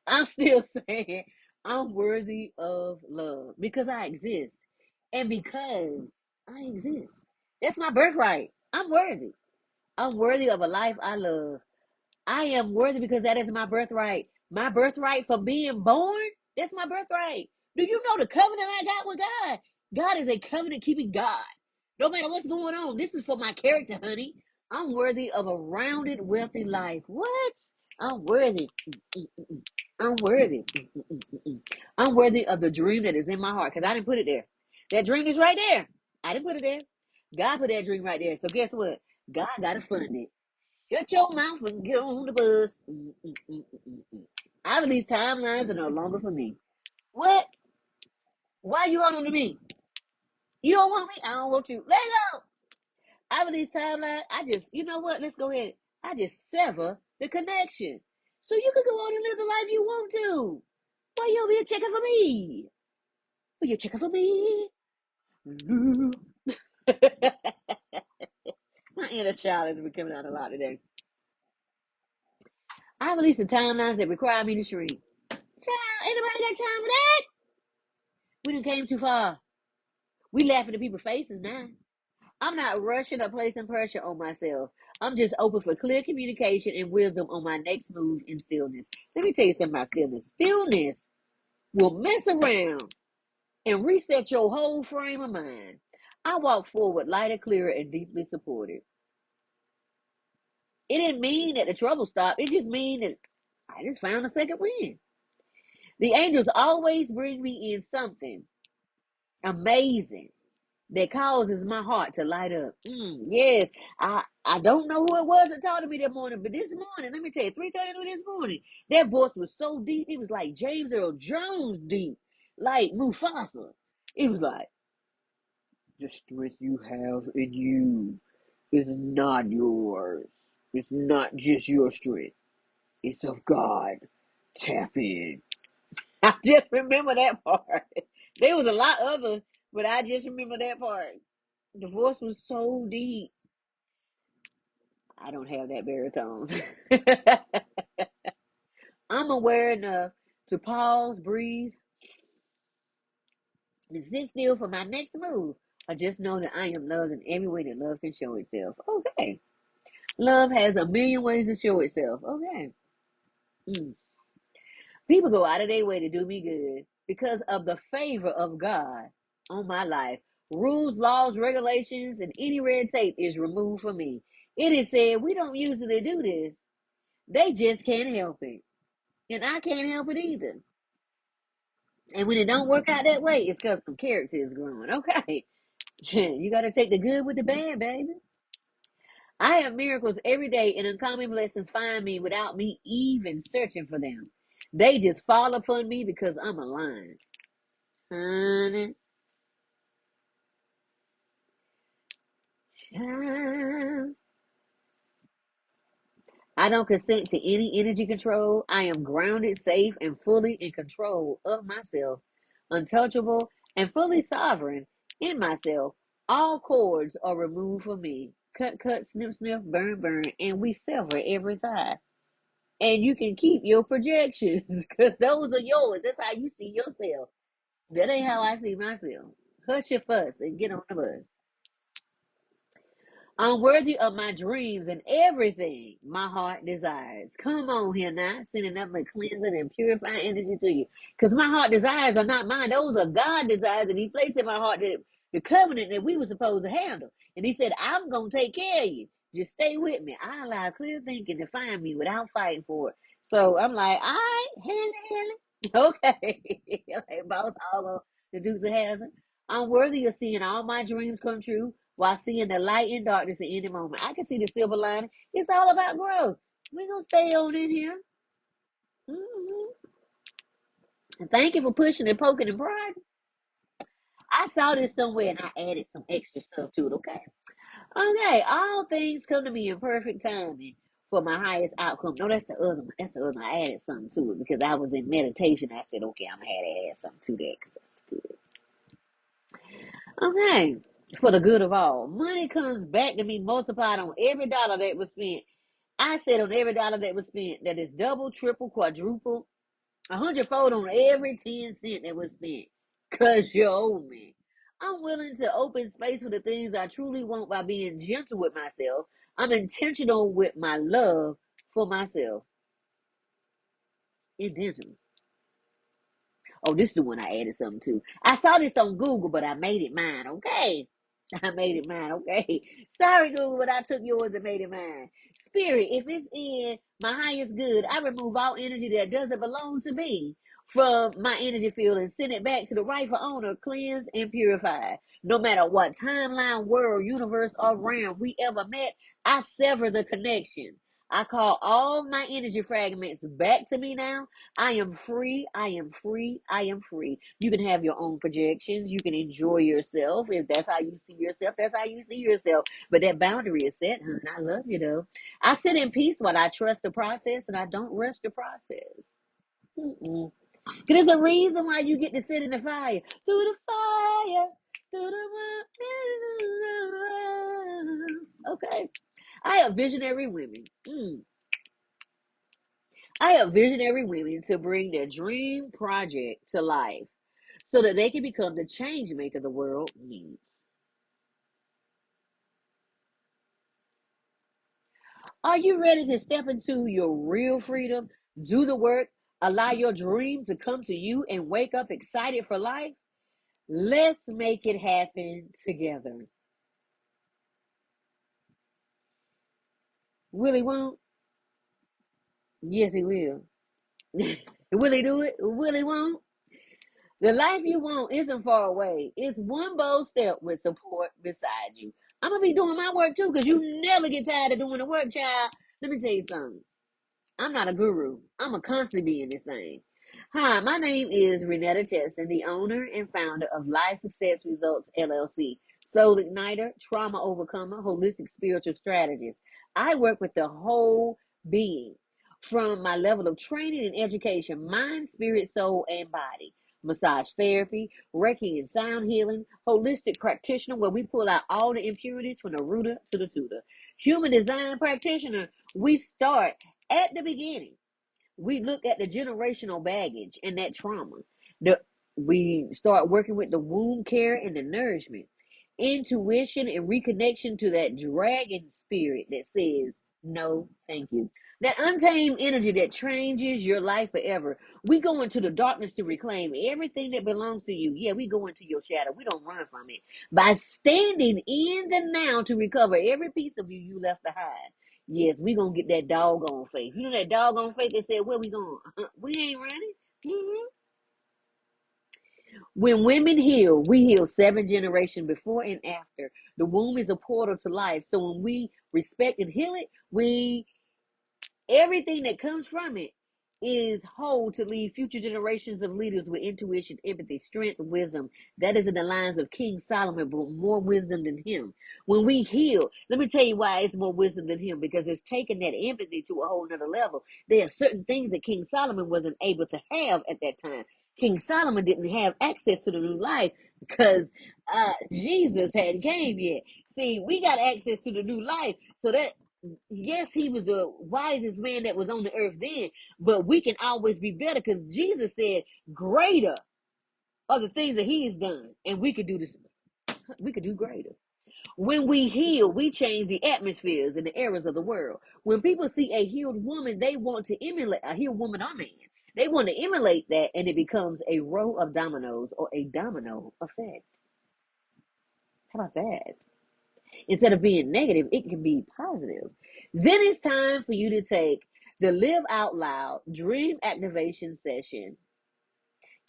I'm still saying I'm worthy of love because I exist. And because I exist. That's my birthright. I'm worthy. I'm worthy of a life I love. I am worthy because that is my birthright. My birthright for being born, that's my birthright. Do you know the covenant I got with God? God is a covenant keeping God. No matter what's going on, this is for my character, honey. I'm worthy of a rounded, wealthy life. What? I'm worthy. I'm worthy. I'm worthy of the dream that is in my heart because I didn't put it there. That dream is right there. I didn't put it there. God put that dream right there. So guess what? God got to fund it. Shut your mouth and get on the bus. I release timelines are no longer for me. What? Why you holding to me? You don't want me? I don't want you. Let go. I release timelines. I just, you know what? Let's go ahead. I just sever the connection. So you can go on and live the life you want to. Why you over here checking for me? Are you checking for me? My inner child has been coming out a lot today. I release the timelines that require me to shrink. Child, anybody got time for that? We done came too far. We laughing at people's faces now. I'm not rushing or placing pressure on myself. I'm just open for clear communication and wisdom on my next move in stillness. Let me tell you something about stillness. Stillness will mess around and reset your whole frame of mind. I walk forward lighter, clearer, and deeply supported. It didn't mean that the trouble stopped. It just mean that I just found a second wind. The angels always bring me in something amazing that causes my heart to light up. Yes, I don't know who it was that talked to me that morning, but this morning, let me tell you, 3:30 this morning, that voice was so deep. It was like James Earl Jones deep, like Mufasa. It was like, the strength you have in you is not yours. It's not just your strength. It's of God. Tap in. I just remember that part. There was a lot other, but I just remember that part. The voice was so deep. I don't have that baritone. I'm aware enough to pause, breathe, and sit still for my next move. I just know that I am loved in every way that love can show itself. Okay. Love has a million ways to show itself. Okay. Mm. People go out of their way to do me good because of the favor of God on my life. Rules, laws, regulations, and any red tape is removed from me. It is said we don't usually do this. They just can't help it. And I can't help it either. And when it don't work out that way, it's because some character is growing. Okay. You got to take the good with the bad, baby. I have miracles every day, and uncommon blessings find me without me even searching for them. They just fall upon me because I'm aligned. Honey, child. I don't consent to any energy control. I am grounded, safe, and fully in control of myself. Untouchable and fully sovereign in myself. All cords are removed from me. Cut, cut, snip, snip, burn, burn, and we sever every tie. And you can keep your projections because those are yours. That's how you see yourself. That ain't how I see myself. Hush your fuss and get on the bus. I'm worthy of my dreams and everything my heart desires. Come on here now, sending up a cleansing and purifying energy to you. Because my heart desires are not mine. Those are God desires that He placed in my heart, that the covenant that we were supposed to handle. And He said, I'm going to take care of you. Just stay with me. I allow clear thinking to find me without fighting for it. So I'm like, all right, okay. Like boss all on the Dukes of Hazzard. I'm worthy of seeing all my dreams come true while seeing the light in darkness at any moment. I can see the silver lining. It's all about growth. We're going to stay on in here. And thank you for pushing and poking and prodding. I saw this somewhere and I added some extra stuff to it, okay? Okay, all things come to me in perfect timing for my highest outcome. No, that's the other one. That's the other one. I added something to it because I was in meditation. I said, okay, I'm going to add something to that because that's good. Okay, for the good of all. Money comes back to me multiplied on every dollar that was spent. I said on every dollar that was spent, that is double, triple, quadruple, 100-fold on every 10 cents that was spent. Cause you owe me. I'm willing to open space for the things I truly want by being gentle with myself. I'm intentional with my love for myself. Intentional. Oh, this is the one I added something to. I saw this on Google, but I made it mine, okay? I made it mine, okay? Sorry, Google, but I took yours and made it mine. Spirit, if it's in my highest good, I remove all energy that doesn't belong to me from my energy field and send it back to the rightful owner, cleansed and purified. No matter what timeline, world, universe, or realm we ever met, I sever the connection. I call all my energy fragments back to me now. I am free. I am free. I am free. You can have your own projections. You can enjoy yourself. If that's how you see yourself, that's how you see yourself. But that boundary is set, hun. I love you though. I sit in peace while I trust the process and I don't rush the process. Mm-mm. There's a reason why you get to sit in the fire. Through the fire. Through the okay. I have visionary women. I have visionary women to bring their dream project to life so that they can become the change maker the world needs. Are you ready to step into your real freedom? Do the work, allow your dream to come to you, and wake up excited for life? Let's make it happen together. Will he won't? Yes, he will. Will he do it? Will he won't? The life you want isn't far away. It's one bold step with support beside you. I'm gonna be doing my work too, because you never get tired of doing the work, child. Let me tell you something. I'm not a guru. I'm gonna constantly be in this thing. Hi, my name is Renetta Cheston, the owner and founder of Life Success Results LLC, soul igniter, trauma overcomer, holistic spiritual strategist. I work with the whole being from my level of training and education, mind, spirit, soul, and body. Massage therapy, Reiki and sound healing, holistic practitioner, where we pull out all the impurities from the rooter to the tutor. Human design practitioner, we start at the beginning. We look at the generational baggage and that trauma. The, we start working with the womb care and the nourishment. intuition and reconnection to that dragon spirit that says, no, thank you. That untamed energy that changes your life forever. We go into the darkness to reclaim everything that belongs to you. Yeah, we go into your shadow. We don't run from it. By standing in the now to recover every piece of you left behind. Yes, we going to get that doggone faith. You know that doggone faith that said, where we going? We ain't running. Mm-hmm. When women heal, we heal 7 generations before and after. The womb is a portal to life. So when we respect and heal it, everything that comes from it is whole to leave future generations of leaders with intuition, empathy, strength, wisdom. That is in the lines of King Solomon, but more wisdom than him. When we heal, let me tell you why it's more wisdom than him, because it's taking that empathy to a whole nother level. There are certain things that King Solomon wasn't able to have at that time. King Solomon didn't have access to the new life because Jesus hadn't came yet. See, we got access to the new life. So that, yes, he was the wisest man that was on the earth then, but we can always be better because Jesus said, greater are the things that he has done, and we could do this. We could do greater. When we heal, we change the atmospheres and the eras of the world. When people see a healed woman, they want to emulate a healed woman or man. They want to emulate that, and it becomes a row of dominoes or a domino effect. How about that? Instead of being negative, it can be positive. Then it's time for you to take the Live Out Loud Dream Activation Session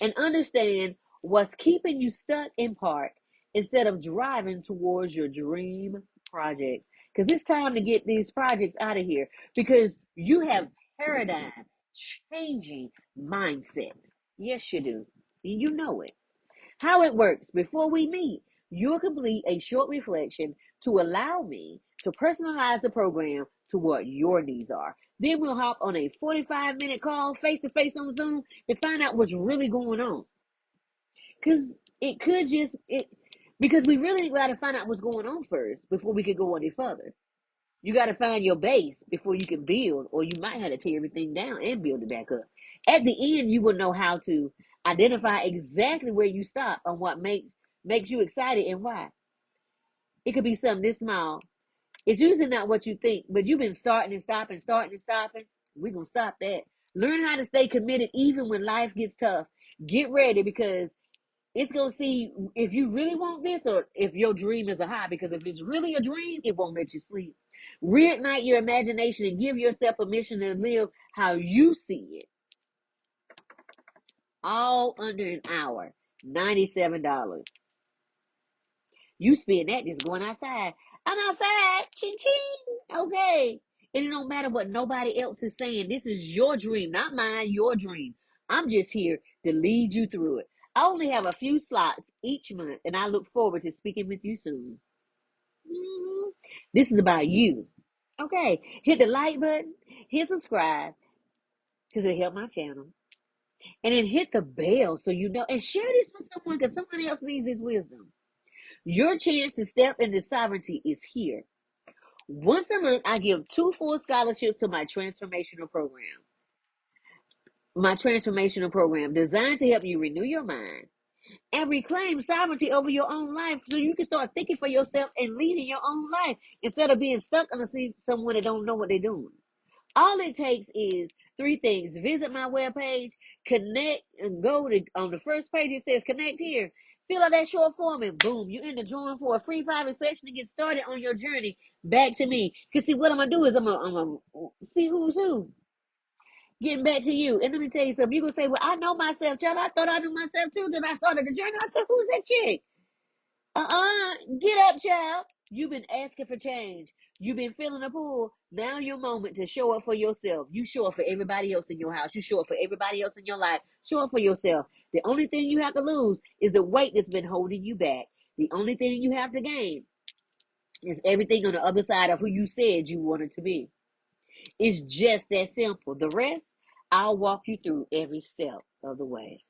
and understand what's keeping you stuck in park instead of driving towards your dream projects. Because it's time to get these projects out of here because you have paradigm changing mindset. Yes, you do. You know it. How it works: before we meet, you'll complete a short reflection to allow me to personalize the program to what your needs are. Then we'll hop on a 45-minute call face to face on Zoom to find out what's really going on. Because it could just, because we really got to find out what's going on first before we could go any further. You got to find your base before you can build, or you might have to tear everything down and build it back up. At the end, you will know how to identify exactly where you stop on what makes you excited and why. It could be something this small. It's usually not what you think, but you've been starting and stopping, starting and stopping. We're going to stop that. Learn how to stay committed even when life gets tough. Get ready because it's going to see if you really want this or if your dream is a high. Because if it's really a dream, it won't let you sleep. Reignite your imagination and give yourself permission to live how you see it. All under an hour. $97. You spend that just going outside. I'm outside. Ching ching. Okay. And it don't matter what nobody else is saying. This is your dream, not mine, your dream. I'm just here to lead you through it. I only have a few slots each month, and I look forward to speaking with you soon. Mhm. This is about you. Okay. Hit the like button, hit subscribe, because it helped my channel. And then hit the bell so you know. And share this with someone because somebody else needs this wisdom. Your chance to step into sovereignty is here. Once a month, I give 2 full scholarships to my transformational program. My transformational program designed to help you renew your mind and reclaim sovereignty over your own life so you can start thinking for yourself and leading your own life instead of being stuck on someone that don't know what they're doing. All it takes is 3 things. Visit my webpage, connect, and go to on the first page it says connect here. Fill out that short form and boom, you're in the drawing for a free private session to get started on your journey back to me. Because see, what I'm gonna do is I'm gonna see who's who. Getting back to you. And let me tell you something. You're gonna say, well, I know myself, child. I thought I knew myself too. Then I started the journey. I said, who's that chick? Get up, child. You've been asking for change. You've been feeling the pull. Now your moment to show up for yourself. You show up for everybody else in your house. You show up for everybody else in your life. Show up for yourself. The only thing you have to lose is the weight that's been holding you back. The only thing you have to gain is everything on the other side of who you said you wanted to be. It's just that simple. The rest, I'll walk you through every step of the way.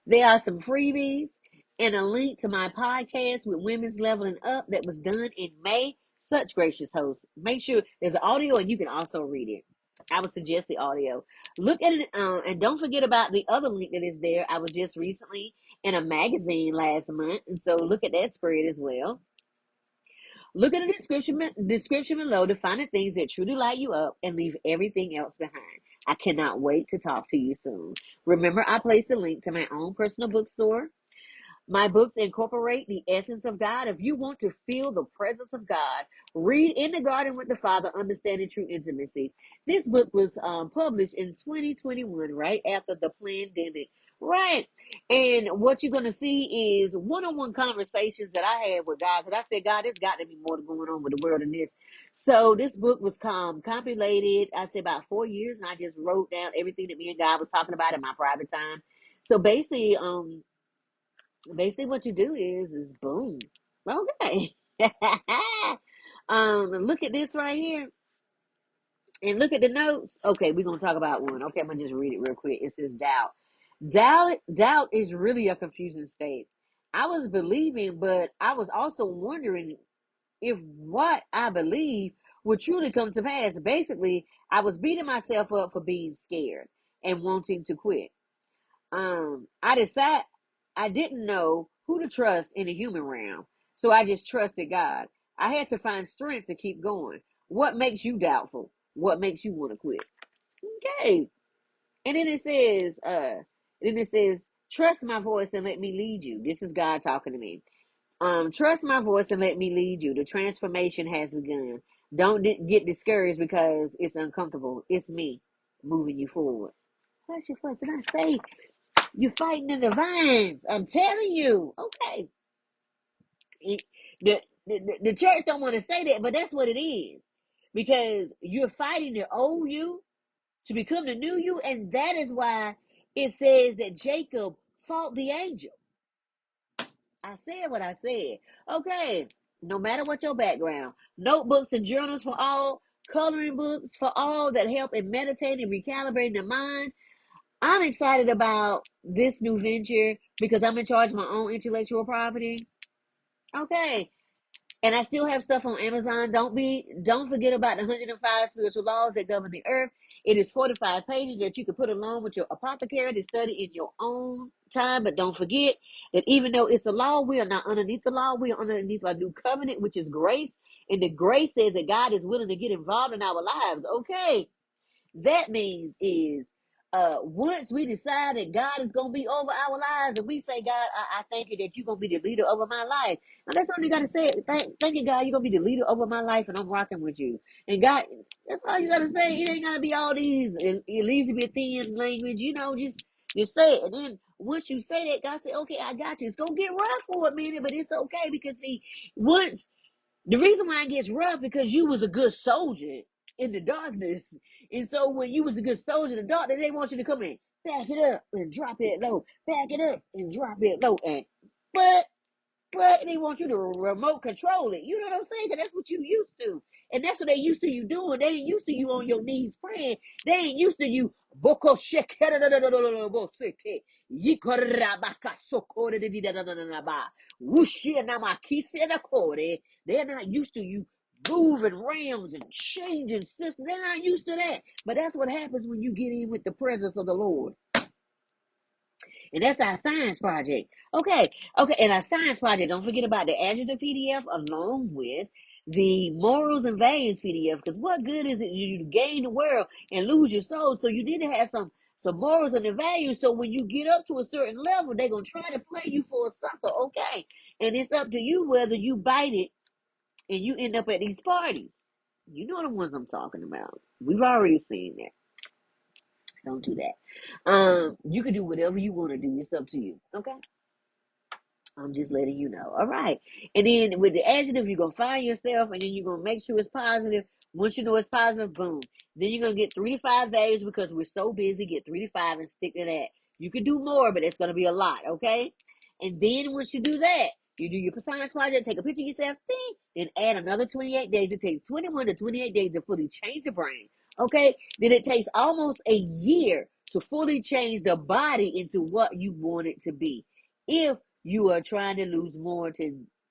There are some freebies and a link to my podcast with Women's Leveling Up that was done in May. Such gracious host. Make sure there's an audio and you can also read it. I would suggest the audio. Look at it, and don't forget about the other link that is there. I was just recently in a magazine last month, and so look at that spread as well. Look at the description below to find the things that truly light you up and leave everything else behind. I cannot wait to talk to you soon. Remember, I placed a link to my own personal bookstore. My books incorporate the essence of God. If you want to feel the presence of God, read In the Garden with the Father, Understanding True Intimacy. This book was published in 2021, right after the pandemic. Right. And what you're going to see is one-on-one conversations that I had with God. Because I said, God, there's got to be more going on with the world than this. So this book was compilated, I said, about 4 years. And I just wrote down everything that me and God was talking about in my private time. So basically what you do is boom. Okay. Look at this right here and look at the notes. Okay, we're gonna talk about one. Okay, I'm gonna just read it real quick. It says doubt is really a confusing state. I was believing, but I was also wondering if what I believe would truly come to pass. Basically, I was beating myself up for being scared and wanting to quit. I decided I didn't know who to trust in the human realm, so I just trusted God. I had to find strength to keep going. What makes you doubtful? What makes you want to quit? Okay, and then it says, trust my voice and let me lead you. This is God talking to me. Trust my voice and let me lead you. The transformation has begun. Don't get discouraged because it's uncomfortable. It's me moving you forward. Hush your voice. Did I say you're fighting in the vines? I'm telling you. Okay. It, the church don't want to say that, but that's what it is. Because you're fighting the old you to become the new you, and that is why it says that Jacob fought the angel. I said what I said. Okay. No matter what your background, notebooks and journals for all, coloring books for all that help in meditating, recalibrating the mind. I'm excited about this new venture because I'm in charge of my own intellectual property. Okay. And I still have stuff on Amazon. Don't forget about the 105 spiritual laws that govern the earth. It is 45 pages that you can put along with your apothecary to study in your own time. But don't forget that even though it's a law, we are not underneath the law. We are underneath our new covenant, which is grace. And the grace says that God is willing to get involved in our lives. Okay. That means is once we decide that God is gonna be over our lives and we say, God, I thank you that you're gonna be the leader over my life. And that's all you gotta say. Thank you, God, you're gonna be the leader over my life and I'm rocking with you. And God, that's all you gotta say. It ain't gotta be all these Elizabethan language, just say it. And then once you say that, God say, okay, I got you. It's gonna get rough for a minute, but it's okay because see, once the reason why it gets rough because you was a good soldier in the darkness. And so when you was a good soldier in the darkness, they want you to come in, back it up and drop it low, back it up and drop it low. And but but they want you to remote control it. You know what I'm saying? Because that's what you used to. And that's what they used to you doing. They ain't used to you on your knees praying. They ain't used to you. Boko shekere yikorabaka sokore de da da da da ba. Wushi na makise na kore. They're not used to you moving realms and changing systems. They're not used to that. But that's what happens when you get in with the presence of the Lord. And that's our science project. Okay. And our science project, don't forget about the Adjective PDF along with the Morals and Values PDF. Because what good is it you gain the world and lose your soul? So you need to have some morals and the values. So when you get up to a certain level, they're going to try to play you for a sucker. Okay. And it's up to you whether you bite it and you end up at these parties. You know the ones I'm talking about. We've already seen that. Don't do that. You can do whatever you want to do. It's up to you. Okay. I'm just letting you know. All right. And then with the adjective, you're going to find yourself and then you're going to make sure it's positive. Once you know it's positive, boom. Then you're going to get 3 to 5 values because we're so busy. Get 3 to 5 and stick to that. You can do more, but it's going to be a lot. Okay. And then once you do that, you do your science project, take a picture of yourself, then add another 28 days. It takes 21 to 28 days to fully change the brain. Okay. Then it takes almost a year to fully change the body into what you want it to be. If you are trying to lose more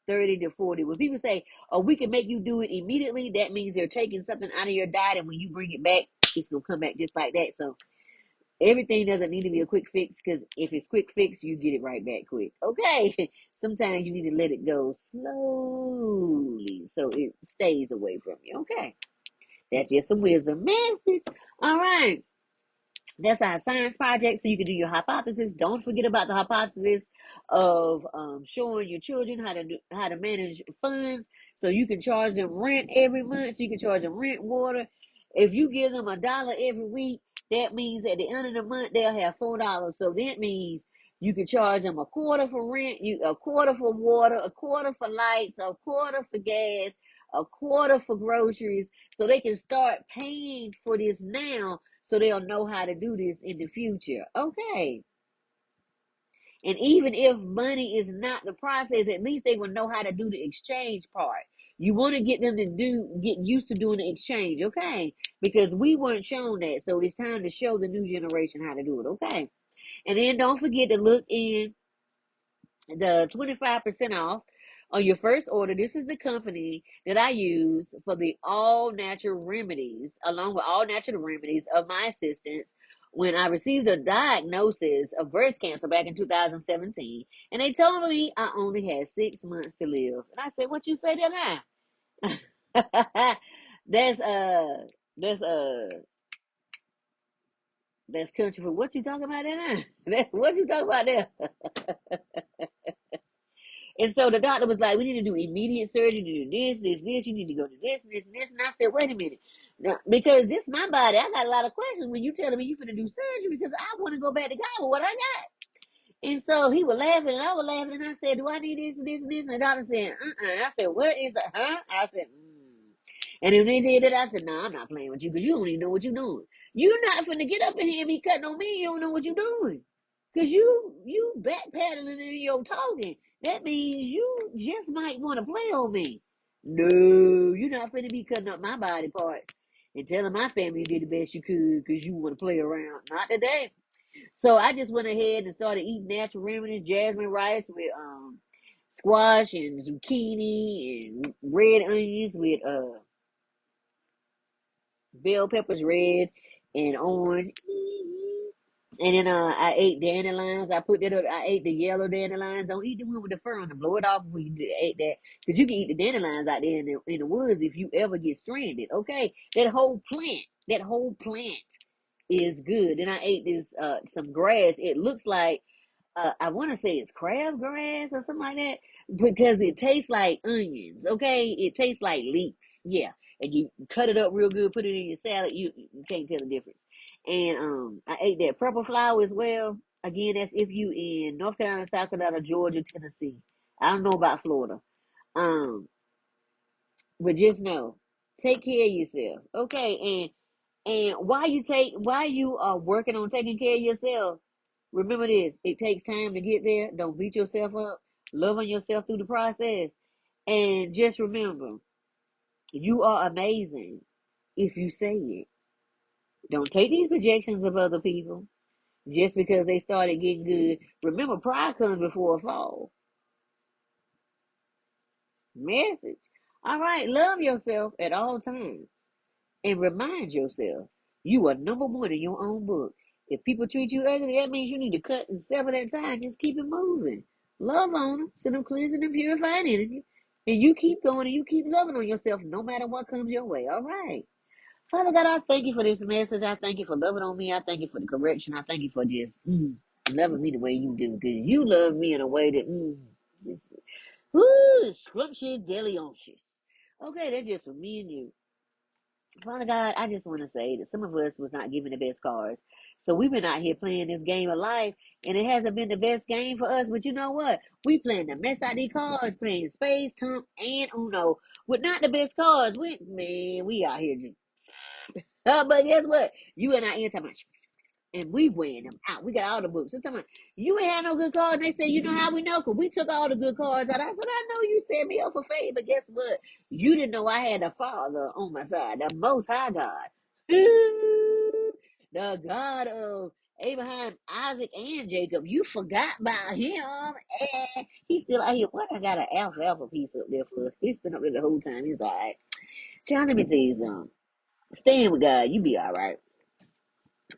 30 to 40. When people say, oh, we can make you do it immediately, that means they're taking something out of your diet, and when you bring it back, it's going to come back just like that. So everything doesn't need to be a quick fix, because if it's quick fix, you get it right back quick. Okay. Sometimes you need to let it go slowly so it stays away from you. Okay. That's just a wisdom message. All right. That's our science project, so you can do your hypothesis. Don't forget about the hypothesis of showing your children how to manage funds, so you can charge them rent every month. So you can charge them rent, water. If you give them $1 every week, that means at the end of the month they'll have $4. So that means you can charge them a quarter for rent, a quarter for water, a quarter for lights, a quarter for gas, a quarter for groceries, so they can start paying for this now, so they'll know how to do this in the future. Okay. And even if money is not the process, at least they will know how to do the exchange part. You want to get them to get used to doing the exchange, okay? Because we weren't shown that. So it's time to show the new generation how to do it, okay? And then don't forget to look in the 25% off on your first order. This is the company that I use for the all natural remedies, along with all natural remedies of my assistants when I received a diagnosis of breast cancer back in 2017. And they told me I only had 6 months to live. And I said, what you say that now? that's that's that's country for what you talking about there now? What you talking about there? And so the doctor was like, we need to do immediate surgery, to do this, you need to go to this. And I said, wait a minute. Now, because this is my body, I got a lot of questions when you telling me you finna do surgery, because I want to go back to God with what I got. And so he was laughing and I was laughing, and I said, do I need this and this and this? And the doctor said, I said, what is it? Huh? I said, And when they did that, I said, nah, I'm not playing with you, because you don't even know what you're doing. You're not finna get up in here and be cutting on me. You don't know what you're doing. Because you backpedaling in your talking. That means you just might want to play on me. No, you're not finna be cutting up my body parts and telling my family you did the best you could because you want to play around. Not today. So I just went ahead and started eating natural remedies, jasmine rice with squash and zucchini and red onions with bell peppers, red and orange. And then I ate dandelions. I put that up. I ate the yellow dandelions. Don't eat the one with the fur on them. Blow it off before you ate that, because you can eat the dandelions out there in the woods if you ever get stranded. Okay, that whole plant is good. And I ate this some grass. It looks like I want to say it's crabgrass or something like that, because it tastes like onions. Okay, it tastes like leeks. Yeah, and you cut it up real good, put it in your salad. You can't tell the difference. And I ate that purple flower as well. Again, that's if you in North Carolina, South Carolina, Georgia, Tennessee. I don't know about Florida. Um, but just know, take care of yourself. Okay, and while you are working on taking care of yourself, remember this: it takes time to get there. Don't beat yourself up. Love on yourself through the process, and just remember, you are amazing if you say it. Don't take these projections of other people just because they started getting good. Remember, pride comes before a fall. Message. All right, love yourself at all times. And remind yourself, you are number one in your own book. If people treat you ugly, that means you need to cut and sever that tie and just keep it moving. Love on them, send them cleansing and purifying energy. And you keep going and you keep loving on yourself no matter what comes your way. All right. Father God, I thank you for this message. I thank you for loving on me. I thank you for the correction. I thank you for just loving me the way you do. Because you love me in a way that, scrumptious, delicious. Okay, that's just for me and you. Father God, I just want to say that some of us was not given the best cards. So we've been out here playing this game of life, and it hasn't been the best game for us. But you know what? We playing the mess out these cards, playing Spades, Trump, and Uno with not the best cards. We out here. But guess what? You and I ain't talking about, and we weighing them out. We got all the books. So talking about, you ain't had no good cards. They say, you know how we know? Because we took all the good cards out. I said, I know you set me up for fame, but guess what? You didn't know I had a father on my side, the most high God. The God of Abraham, Isaac, and Jacob. You forgot about him. He's still out here. What? I got an alpha piece up there for us. He's been up there the whole time. He's all right. John, let me tell you something. Stand with God. You be all right.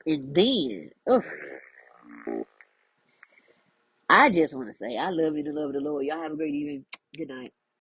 And then, I just want to say, I love you in the love of the Lord. Y'all have a great evening. Good night.